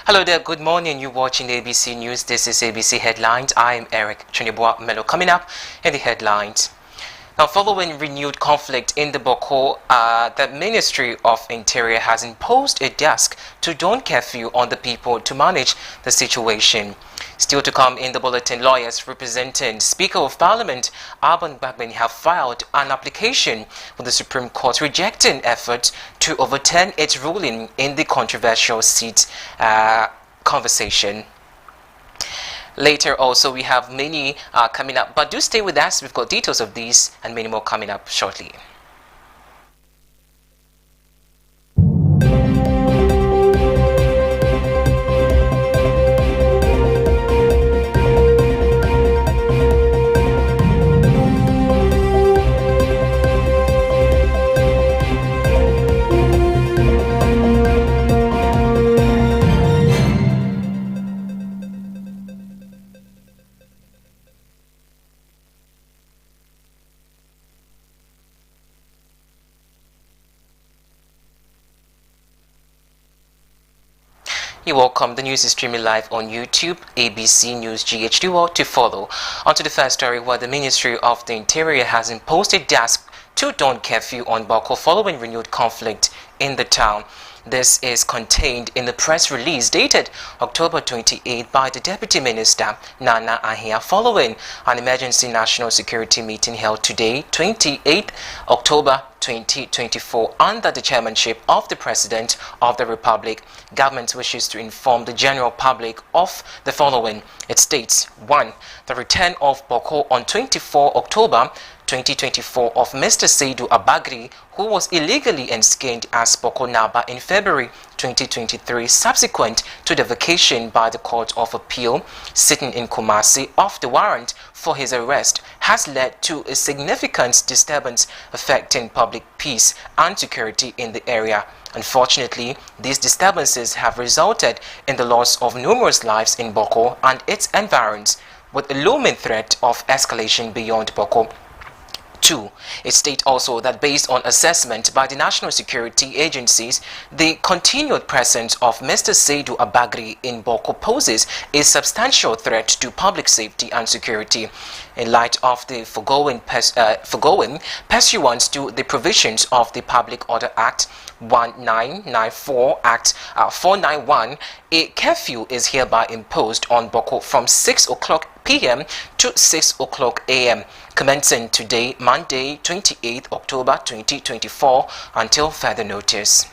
Hello there, good morning. You're watching ABC News. This is ABC Headlines. I am Eric Chunibwa Melo. Coming up in the headlines. Now, following renewed conflict in the Boko, the Ministry of Interior has imposed a task to dawn curfew on the people to manage the situation. Still to come in the bulletin, lawyers representing Speaker of Parliament Alban Bagbin have filed an application with the Supreme Court rejecting efforts to overturn its ruling in the controversial seat conversation. Later also we have many coming up, but do stay with us. We've got details of these and many more coming up shortly. You're welcome. The news is streaming live on YouTube, ABC News GHD World to follow. On to the first story, where the Ministry of the Interior has imposed a task to dawn curfew on Boko following renewed conflict in the town. This is contained in the press release dated October 28 by the Deputy Minister Nana Ahia following an emergency national security meeting held today, 28 October 2024, under the chairmanship of the President of the Republic. Government wishes to inform the general public of the following. It states: 1. The return of Boko on 24 October 2024 of Mr. Seydou Abagri, who was illegally ensconced as Boko Naba in February 2023, subsequent to the vacation by the Court of Appeal sitting in Kumasi of the warrant for his arrest, has led to a significant disturbance affecting public peace and security in the area. Unfortunately, these disturbances have resulted in the loss of numerous lives in Boko and its environs, with a looming threat of escalation beyond Boko. 2. It states also that based on assessment by the national security agencies, the continued presence of Mr. Seydou Abagri in Boko poses a substantial threat to public safety and security. In light of the foregoing pursuant to the provisions of the Public Order Act 1994 Act 491, a curfew is hereby imposed on Boko from 6 o'clock p.m. to 6 o'clock a.m. commencing today, Monday, 28 October 2024, until further notice.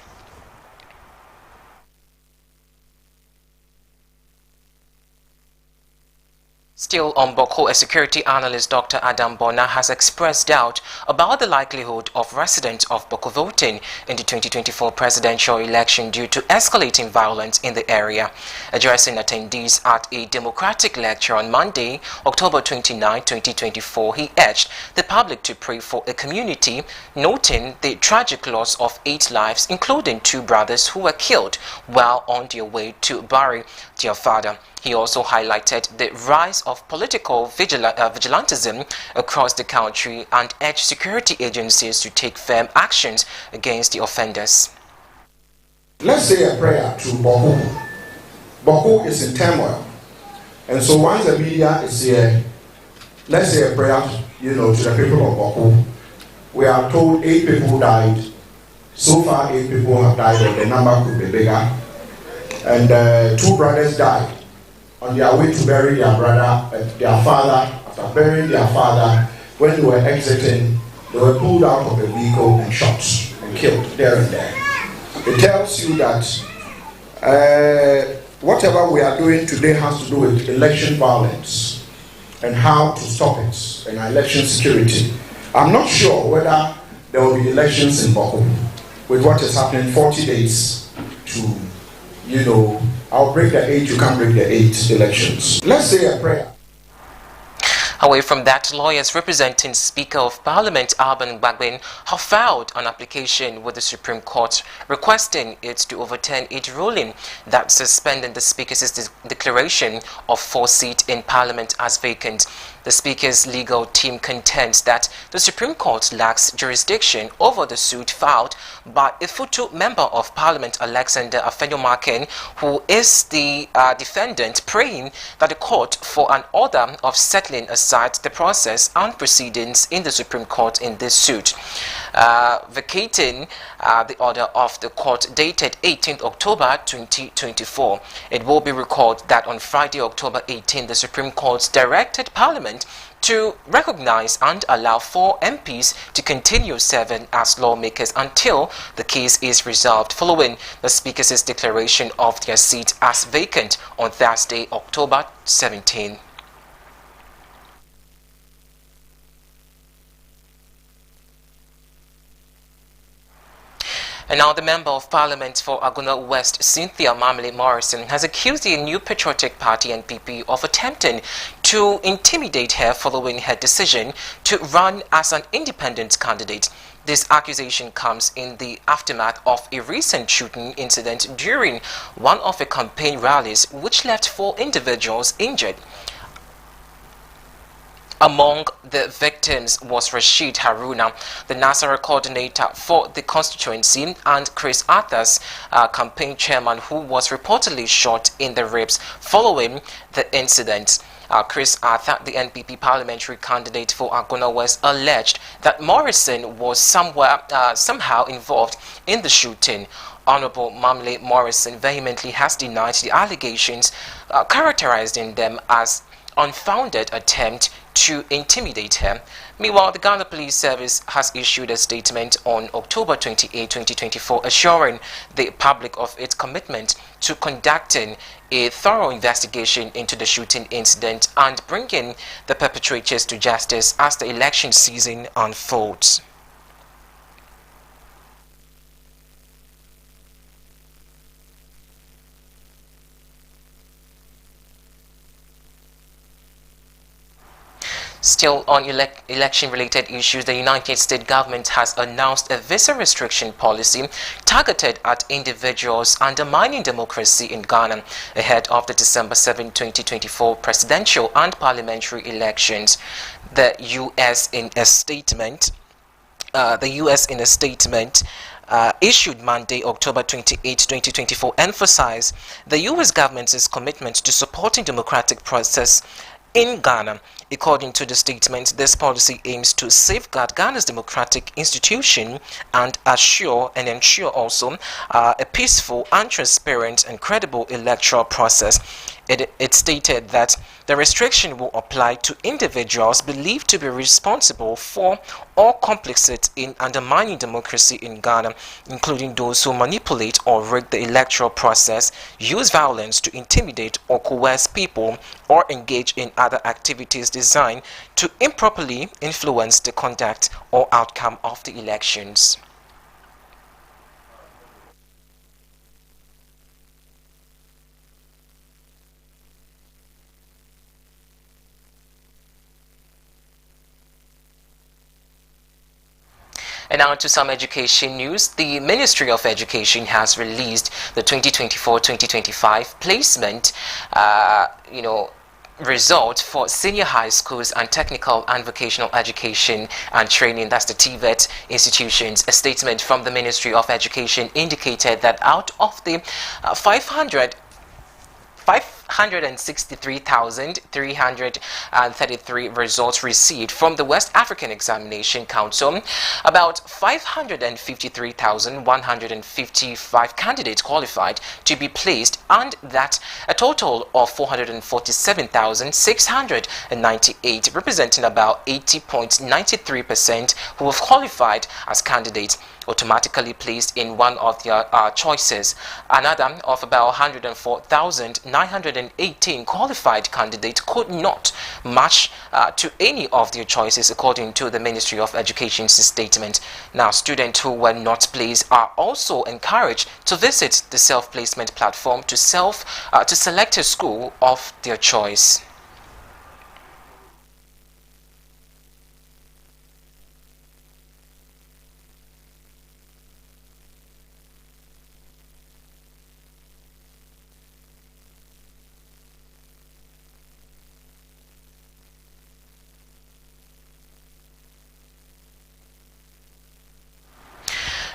Still on Boko, a security analyst, Dr. Adam Bona, has expressed doubt about the likelihood of residents of Boko voting in the 2024 presidential election due to escalating violence in the area. Addressing attendees at a democratic lecture on Monday, October 29, 2024, he urged the public to pray for a community, noting the tragic loss of 8 lives, including 2 brothers who were killed while on their way to bury their father. He also highlighted the rise of political vigilantism across the country and urged security agencies to take firm actions against the offenders. Let's say a prayer to Boko. Boko is in turmoil. And so once the media is here, let's say a prayer, to the people of Boko. We are told 8 people died. So far, 8 people have died, and the number could be bigger. And 2 brothers died on their way to bury their father. After burying their father, when they were exiting, they were pulled out of the vehicle and shot and killed there and there. It tells you that whatever we are doing today has to do with election violence and how to stop it, and election security. I'm not sure whether there will be elections in Boko with what is happening 40 days to, I'll break the 8, you can't break the 8 elections. Let's say a prayer. Away from that, lawyers representing Speaker of Parliament Alban Bagbin have filed an application with the Supreme Court requesting it to overturn its ruling that suspended the Speaker's declaration of 4 seats in Parliament as vacant. The Speaker's legal team contends that the Supreme Court lacks jurisdiction over the suit filed by a Futu Member of Parliament Alexander Afenyomarkin, who is the defendant, praying that the court for an order of settling aside the process and proceedings in the Supreme Court in this suit, vacating the order of the court dated 18th October 2024. It will be recalled that on Friday, October 18, the Supreme Court directed Parliament to recognize and allow 4 MPs to continue serving as lawmakers until the case is resolved, following the Speaker's declaration of their seat as vacant on Thursday, October 17. And now the Member of Parliament for Aguna West, Cynthia Mamle Morrison, has accused the New Patriotic Party NPP of attempting to intimidate her following her decision to run as an independent candidate. This accusation comes in the aftermath of a recent shooting incident during one of her campaign rallies, which left 4 individuals injured. Among the victims was Rashid Haruna, the Nasara coordinator for the constituency, and Chris Arthur's campaign chairman, who was reportedly shot in the ribs following the incident. Chris Arthur, the NPP parliamentary candidate for Aguna West, alleged that Morrison was somehow involved in the shooting. Honorable Mamle Morrison vehemently has denied the allegations, characterizing them as unfounded attempt to intimidate her. Meanwhile, the Ghana Police Service has issued a statement on October 28, 2024, assuring the public of its commitment to conducting a thorough investigation into the shooting incident and bringing the perpetrators to justice as the election season unfolds. Still on election-related issues, the United States government has announced a visa restriction policy targeted at individuals undermining democracy in Ghana ahead of the December 7, 2024 presidential and parliamentary elections. The U.S. in a statement issued Monday, October 28, 2024, emphasized the U.S. government's commitment to supporting democratic process in Ghana. According to the statement, this policy aims to safeguard Ghana's democratic institution and ensure also a peaceful and transparent and credible electoral process. It stated that the restriction will apply to individuals believed to be responsible for or complicit in undermining democracy in Ghana, including those who manipulate or rig the electoral process, use violence to intimidate or coerce people, or engage in other activities designed to improperly influence the conduct or outcome of the elections. And now to some education news. The Ministry of Education has released the 2024-2025 placement, result for senior high schools and technical and vocational education and training, that's the TVET institutions. A statement from the Ministry of Education indicated that out of the 563,333 results received from the West African Examination Council, about 553,155 candidates qualified to be placed, and that a total of 447,698, representing about 80.93%, who have qualified as candidates, automatically placed in one of their choices. Another of about 104,918 qualified candidates could not match to any of their choices, according to the Ministry of Education's statement. Now, students who were not placed are also encouraged to visit the self-placement platform to select a school of their choice.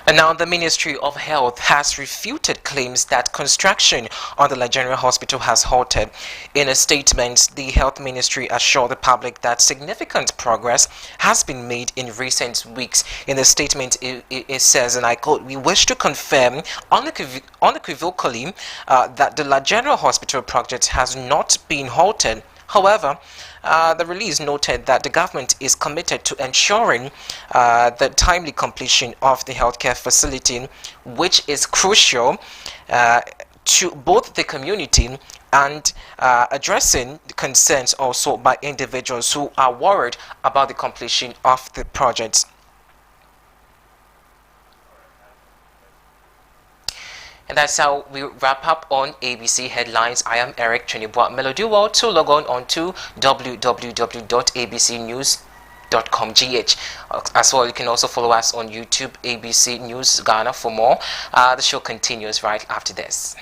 And now the Ministry of Health has refuted claims that construction on the General Hospital has halted. In a statement, the Health Ministry assured the public that significant progress has been made in recent weeks. In the statement, it says, and I quote, "We wish to confirm unequivocally that the General Hospital project has not been halted. However, the release noted that the government is committed to ensuring the timely completion of the healthcare facility, which is crucial to both the community and addressing concerns also by individuals who are worried about the completion of the project." And that's how we wrap up on ABC Headlines. I am Eric Chenibwa Melody. To log on to www.abcnews.com.gh. As well, you can also follow us on YouTube, ABC News Ghana for more. The show continues right after this.